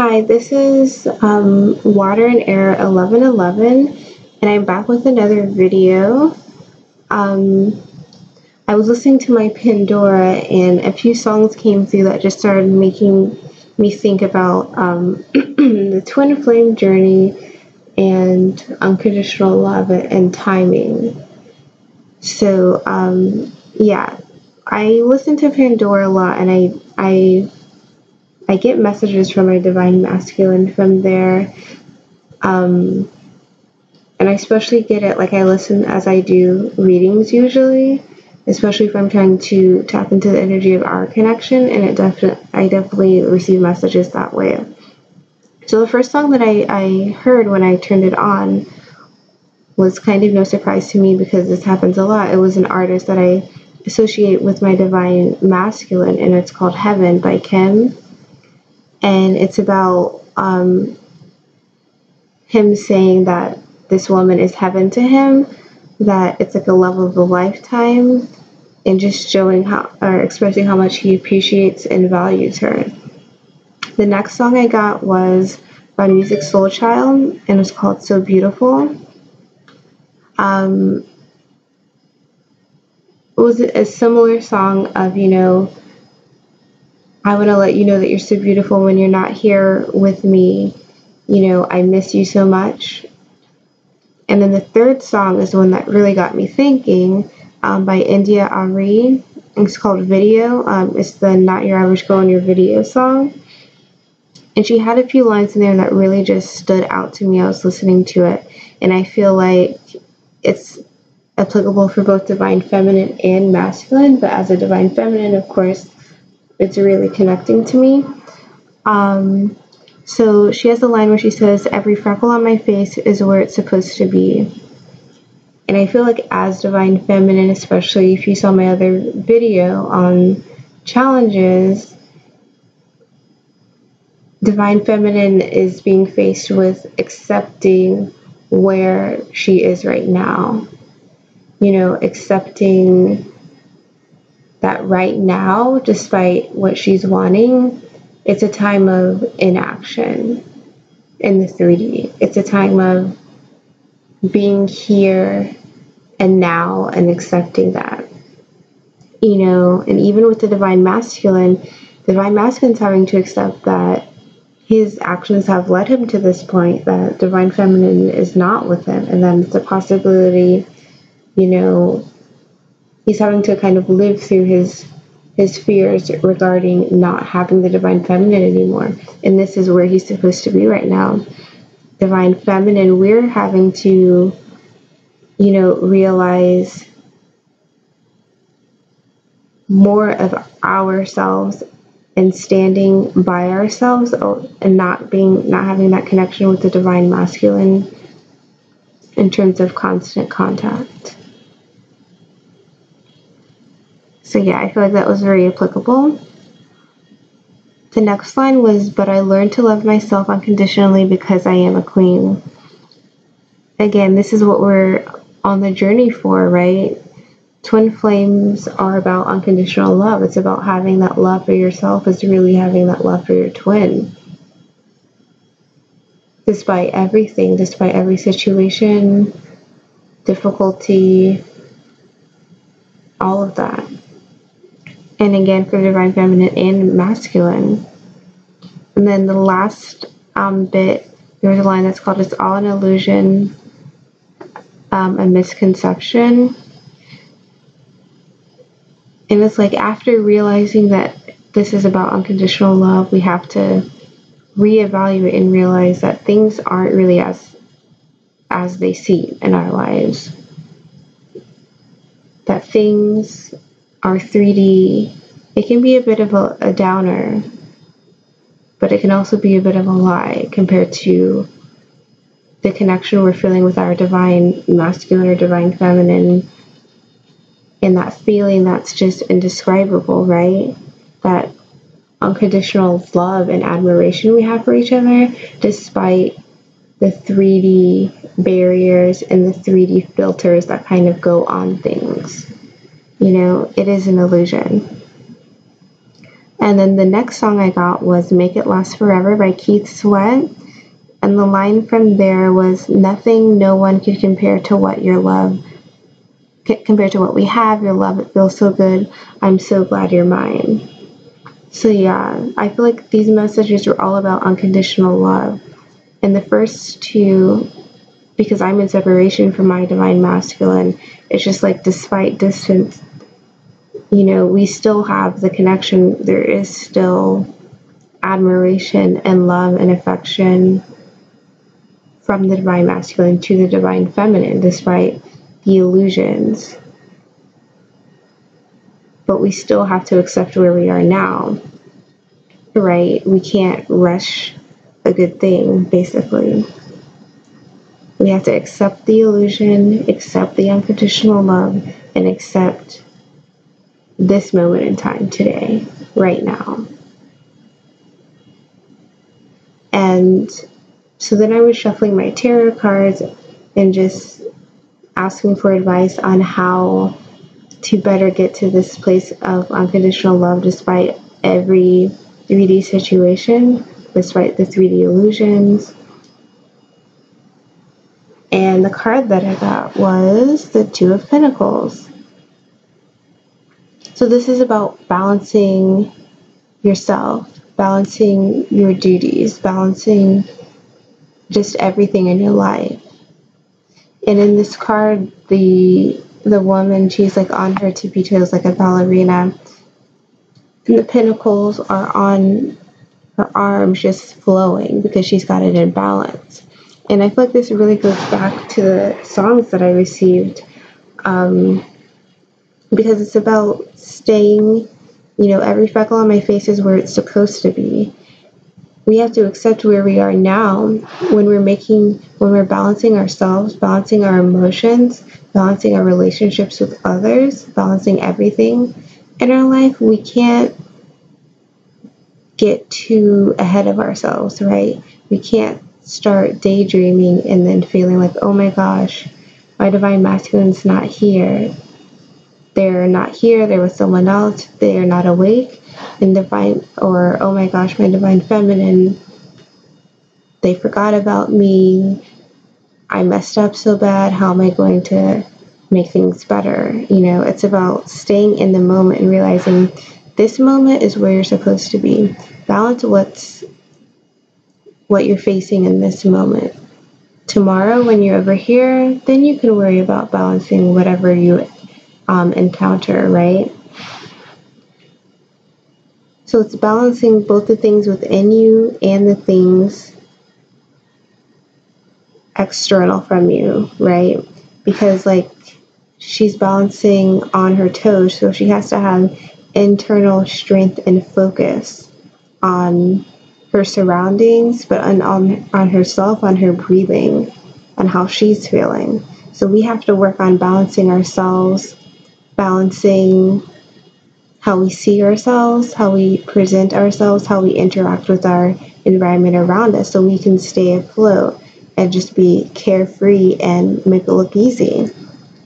Hi, this is Water and Air 1111, and I'm back with another video. Um, I was listening to my Pandora, and a few songs came through that just started making me think about the twin flame journey and unconditional love and timing. So, yeah, I listen to Pandora a lot, and I get messages from my divine masculine from there. Um, and I especially get it, like I listen as I do readings usually, especially if I'm trying to tap into the energy of our connection, and I definitely receive messages that way. So the first song that I heard when I turned it on was kind of no surprise to me because this happens a lot. It was an artist that I associate with my divine masculine, and it's called Heaven by Kim. And it's about him saying that this woman is heaven to him, that it's like a love of a lifetime, and just showing how, or expressing how much he appreciates and values her. The next song I got was by Musiq Soulchild, and it's called So Beautiful. It was a similar song of, I want to let you know that you're so beautiful when you're not here with me. I miss you so much. And then the third song is the one that really got me thinking, by India Ari. It's called Video. It's the Not Your Average Girl in Your Video song. And she had a few lines in there that really just stood out to me. I was listening to it, and I feel like it's applicable for both divine feminine and masculine, but as a divine feminine, of course, it's really connecting to me. So she has a line where she says, "Every freckle on my face is where it's supposed to be." And I feel like as divine feminine, especially if you saw my other video on challenges, divine feminine is being faced with accepting where she is right now. Accepting that right now, despite what she's wanting, it's a time of inaction in the 3D. It's a time of being here and now and accepting that. And even with the divine masculine's having to accept that his actions have led him to this point, that divine feminine is not with him, and then it's a possibility, he's having to kind of live through his fears regarding not having the divine feminine anymore. And this is where he's supposed to be right now. Divine feminine, we're having to, realize more of ourselves and standing by ourselves, and not having that connection with the divine masculine in terms of constant contact. So yeah, I feel like that was very applicable. The next line was, "But I learned to love myself unconditionally because I am a queen." Again, this is what we're on the journey for, right? Twin flames are about unconditional love. It's about having that love for yourself. It's really having that love for your twin. Despite everything, despite every situation, difficulty, all of that. And again, for divine feminine and masculine. And then the last bit, there's a line that's called, "It's all an illusion, a misconception." And it's like, after realizing that this is about unconditional love, we have to reevaluate and realize that things aren't really as they seem in our lives. That things are 3D. It can be a bit of a downer, but it can also be a bit of a lie compared to the connection we're feeling with our divine masculine or divine feminine, and that feeling that's just indescribable, right? That unconditional love and admiration we have for each other, despite the 3D barriers and the 3D filters that kind of go on things. It is an illusion. And then the next song I got was Make It Last Forever by Keith Sweat. And the line from there was, nothing, no one could compare to what your love, compared to what we have, your love, it feels so good. I'm so glad you're mine. So yeah, I feel like these messages are all about unconditional love. And the first two, because I'm in separation from my divine masculine, it's just like despite distance, you know, we still have the connection. There is still admiration and love and affection from the divine masculine to the divine feminine, despite the illusions. But we still have to accept where we are now, right? We can't rush a good thing, basically. We have to accept the illusion, accept the unconditional love, and accept this moment in time today, right now. And so then I was shuffling my tarot cards and just asking for advice on how to better get to this place of unconditional love despite every 3D situation, despite the 3D illusions. And the card that I got was the Two of Pentacles. So this is about balancing yourself, balancing your duties, balancing just everything in your life. And in this card, the woman, she's like on her tippy toes like a ballerina. And the pentacles are on her arms just flowing because she's got it in balance. And I feel like this really goes back to the songs that I received, because it's about staying, you know, every freckle on my face is where it's supposed to be. We have to accept where we are now when we're balancing ourselves, balancing our emotions, balancing our relationships with others, balancing everything in our life. We can't get too ahead of ourselves, right? We can't start daydreaming and then feeling like, oh my gosh, my divine masculine's not here. They're not here, they're with someone else, they are not awake. And or oh my gosh, my divine feminine, they forgot about me. I messed up so bad. How am I going to make things better? You know, it's about staying in the moment and realizing this moment is where you're supposed to be. Balance what you're facing in this moment. Tomorrow, when you're over here, then you can worry about balancing whatever you encounter, right? So it's balancing both the things within you and the things external from you, right? Because like she's balancing on her toes, so she has to have internal strength and focus on her surroundings, but on herself, on her breathing, on how she's feeling. So we have to work on balancing ourselves, balancing how we see ourselves, how we present ourselves, how we interact with our environment around us, so we can stay afloat and just be carefree and make it look easy.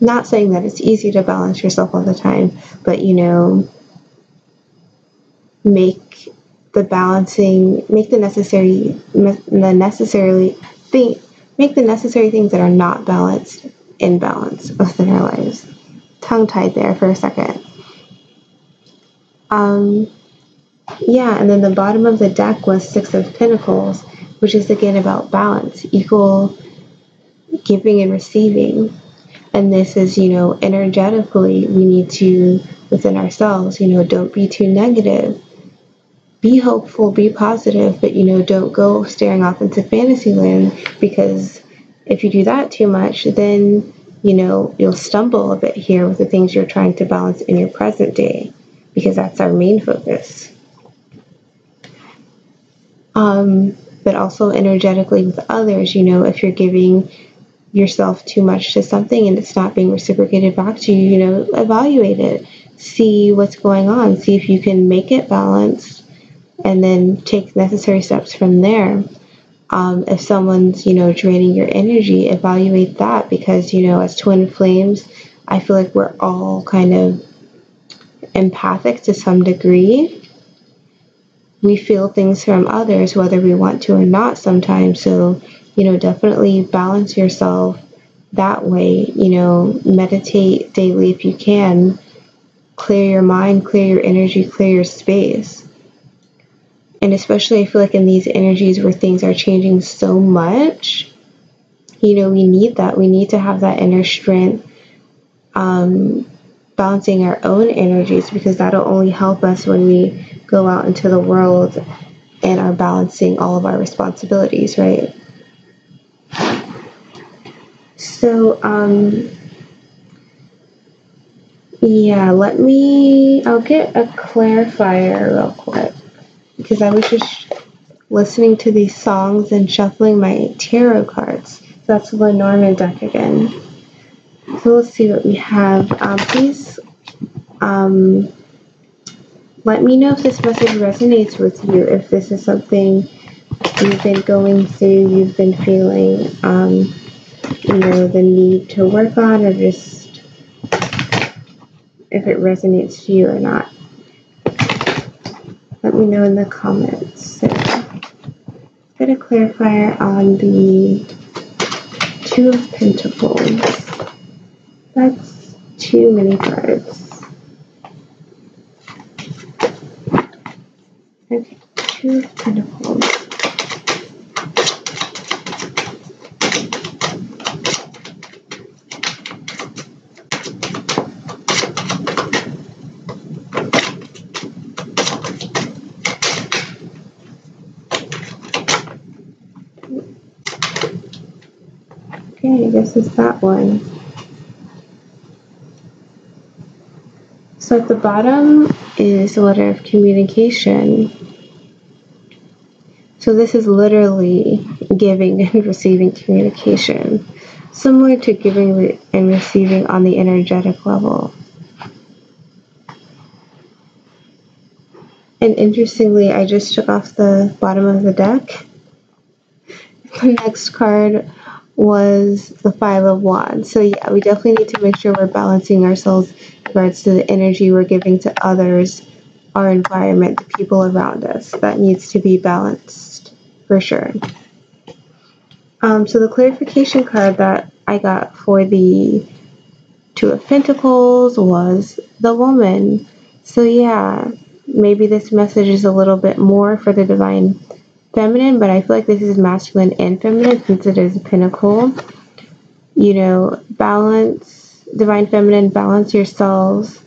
Not saying that it's easy to balance yourself all the time, but you know, make the necessary things that are not balanced in balance within our lives. Tongue-tied there for a second. Yeah, and then the bottom of the deck was Six of Pentacles, which is again about balance, equal giving and receiving. And this is, you know, energetically, we need to, within ourselves, you know, don't be too negative. Be hopeful, be positive, but, you know, don't go staring off into fantasy land, because if you do that too much, then, you know, you'll stumble a bit here with the things you're trying to balance in your present day, because that's our main focus. But also energetically with others, you know, if you're giving yourself too much to something and it's not being reciprocated back to you, you know, evaluate it, see what's going on, see if you can make it balanced, and then take necessary steps from there. If someone's, you know, draining your energy, evaluate that, because, you know, as twin flames, I feel like we're all kind of empathic to some degree. we feel things from others, whether we want to or not sometimes. So, definitely balance yourself that way. Meditate daily if you can. Clear your mind, clear your energy, clear your space. And especially I feel like in these energies where things are changing so much, we need that. We need to have that inner strength, balancing our own energies, because that'll only help us when we go out into the world and are balancing all of our responsibilities, right? So, yeah, I'll get a clarifier real quick, because I was just listening to these songs and shuffling my tarot cards. So that's the Lenormand deck again. So let's see what we have. Please let me know if this message resonates with you, if this is something you've been going through, you've been feeling, the need to work on, or just if it resonates to you or not. Let me know in the comments. So, get a clarifier on the Two of Pentacles. That's too many cards. Okay, Two of Pentacles. Okay, I guess it's that one. So at the bottom is a letter of communication. So this is literally giving and receiving communication, similar to giving and receiving on the energetic level. And interestingly, I just took off the bottom of the deck. The next card was the Five of Wands. So yeah, we definitely need to make sure we're balancing ourselves in regards to the energy we're giving to others, our environment, the people around us. That needs to be balanced for sure. So the clarification card that I got for the Two of Pentacles was the Woman. So yeah, maybe this message is a little bit more for the Divine Feminine, but I feel like this is masculine and feminine since it is a pentacle. Balance, Divine Feminine, balance yourselves.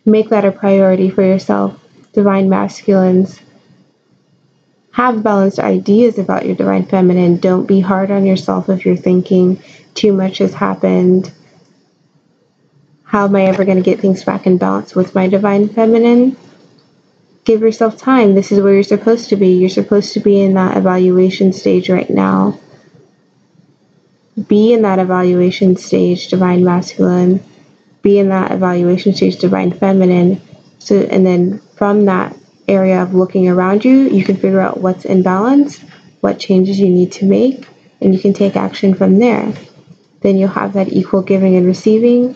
Make that a priority for yourself. Divine Masculines, have balanced ideas about your Divine Feminine. Don't be hard on yourself if you're thinking too much has happened. How am I ever going to get things back in balance with my Divine Feminine? Give yourself time. This is where you're supposed to be. You're supposed to be in that evaluation stage right now. Be in that evaluation stage, Divine Masculine. Be in that evaluation stage, Divine Feminine. So, and then from that area of looking around you, you can figure out what's in balance, what changes you need to make, and you can take action from there. Then you'll have that equal giving and receiving,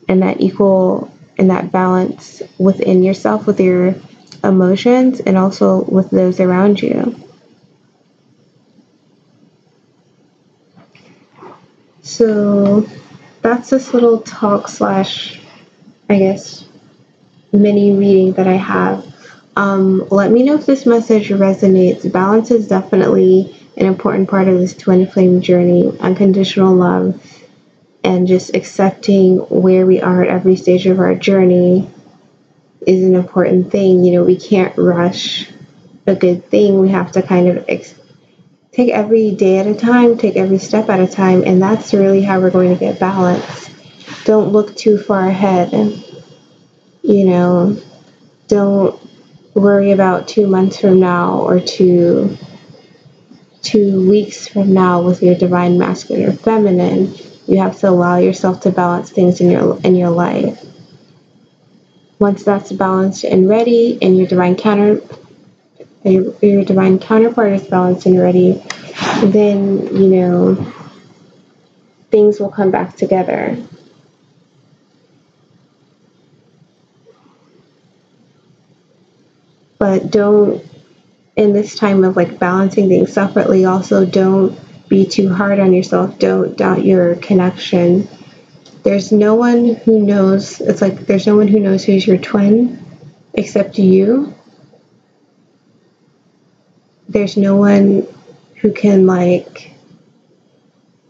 and that equal and that balance within yourself, with your emotions, and also with those around you. So that's this little talk slash, I guess, mini reading that I have. Let me know if this message resonates. Balance is definitely an important part of this twin flame journey. Unconditional love and just accepting where we are at every stage of our journey is an important thing. We can't rush a good thing. We have to kind of take every day at a time, take every step at a time, and that's really how we're going to get balance. Don't look too far ahead, and don't worry about 2 months from now or 2 weeks from now with your Divine Masculine or Feminine. You have to allow yourself to balance things in your life. Once that's balanced and ready, and your divine counterpart is balanced and ready, then things will come back together. but don't, in this time of like balancing things separately, also don't be too hard on yourself. Don't doubt your connection. There's no one who knows, it's like there's no one who knows who's your twin except you. There's no one who can like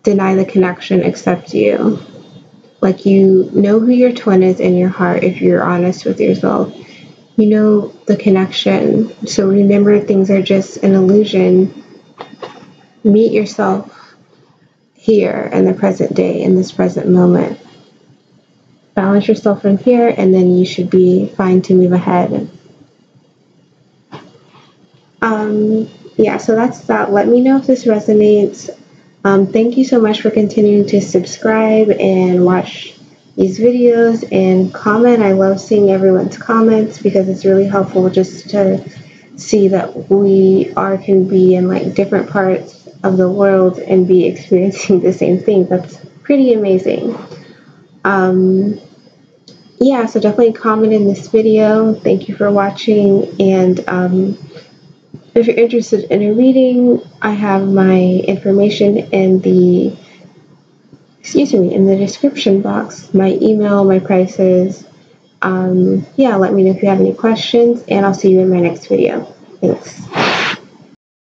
deny the connection except you. Like, you know who your twin is in your heart if you're honest with yourself. You know the connection. So remember, things are just an illusion. Meet yourself here in the present day, in this present moment. Balance yourself in here, and then you should be fine to move ahead. Yeah, so that's that. Let me know if this resonates. Thank you so much for continuing to subscribe and watch these videos and comment. I love seeing everyone's comments because it's really helpful just to see that we can be in like different parts of the world and be experiencing the same thing. That's pretty amazing. Yeah, so definitely comment in this video. Thank you for watching, and if you're interested in a reading, I have my information in the description box, my email, my prices. Yeah, let me know if you have any questions, and I'll see you in my next video. Thanks.